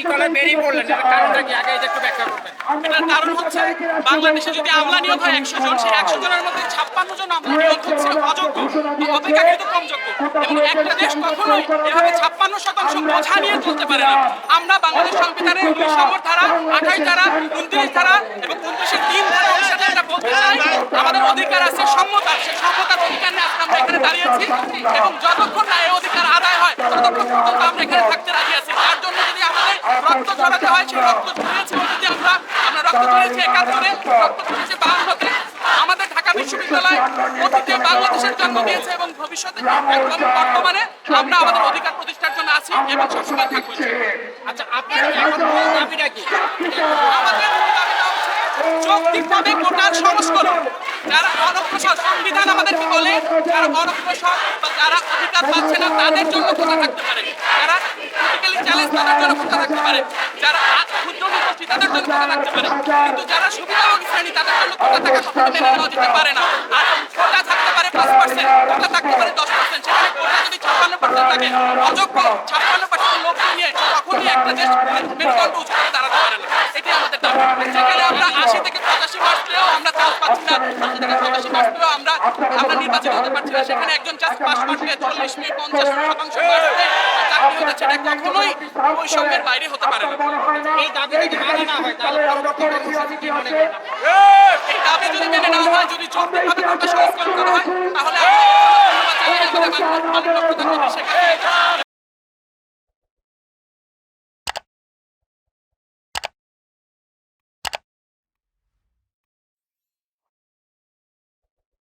দ্বিতলায় বেরিয়ে পড়লেন, এর কারণটা কি আগে এটা একটু ব্যাখ্যা করবেন? এটার কারণ হচ্ছে বাংলাদেশে যদি আমলা নিয়োগ হয় 100 জন, সেই 100 জনের মধ্যে 56 জন আমলা নিয়োগ হচ্ছে অযোগ্য বা অপেক্ষাকৃত কম যোগ্য। এবং একটা দেশ কখনোই এভাবে 56% বোঝা নিয়ে চলতে পারে না। আমরা বাংলাদেশ সংবিধানের 19 নম্বর ধারা, 28 ধারা, 29 ধারা এবং 29-এর 3 ধারা অনুসারে আমরা বলতে চাই আমাদের অধিকার আছে সম্মতার। সেই সম্মতার অধিকার নিয়ে আজকে আমরা এখানে দাঁড়িয়ে আছি এবং যতক্ষণ না এই অধিকার আদায় হয় ততক্ষণ পর্যন্ত আমরা এখানে থাকতে রাজি আছি। তার জন্য যদি আমাদের রক্ত ঝরাতে হয়, সেই রক্ত ঝরিয়েছি যদি আমরা রক্ত ঝরিয়েছি 71-এ, রক্ত ঝরিয়েছি 52-তে। আমাদের ঢাকা বিশ্ববিদ্যালয় অতীতে বাংলাদেশের জন্ম দিয়েছে এবং ভবিষ্যতে একদম বর্তমানে আমরা আমাদের অধিকার প্রতিষ্ঠার জন্য আছি এবং সবসময় থাকবো। আচ্ছা, আপনার এখন মূল দাবিটা কি? আমাদের মূল দাবিটা হচ্ছে যৌক্তিকভাবে কোটার সংস্করণ। যারা অনগ্রসর, সংবিধান আমাদেরকে বলে যারা অনগ্রসর বা যারা অধিকার পাচ্ছে না তাদের জন্য কোটা থাকতে পারে, যারা পলিটিক্যালি চ্যালেঞ্জ তাদের জন্য কোটা থাকতে পারে, যারা ক্ষুদ্র গোষ্ঠী তাদের জন্য কোটা থাকতে পারে, কিন্তু যারা সুবিধাভোগী শ্রেণী তাদের জন্য কোটা থাকা কখনো মেনে নেওয়া যেতে পারে না। আর কোটা থাকতে পারে 5%, কোটা থাকতে পারে 10%, সেখানে কোটা যদি 56% থাকে, অযোগ্য 56% লোক নিয়ে কখনই একটা দেশ মেরুদণ্ড উঁচু করে দাঁড়াতে পারে না। এটাই আমাদের দাবি। যেখানে আমরা 80 থেকে 85 মাস পেয়েও আমরা চান্স পাচ্ছি না, 80 থেকে 85 মাস পেয়েও আমরা নির্বাচিত হতে পারছি না। সেখানে একজন জাস্ট পাস মার্কে 40 মিনিট 50% মার্কে চাকরি হতে, সেটা কখনোই বৈষম্যের বাইরে হতে পারে না। এই দাবি যদি মানা না হয় তাহলে পরবর্তী কর্মসূচি কি মনে করেন? এই দাবি যদি মেনে নেওয়া হয়, যদি যৌক্তিকভাবে কোটা সংস্কার করা হয়, তাহলে আমরা ধন্যবাদ জানাই আমাদের মাননীয় প্রধানমন্ত্রী শেখ হাসিনা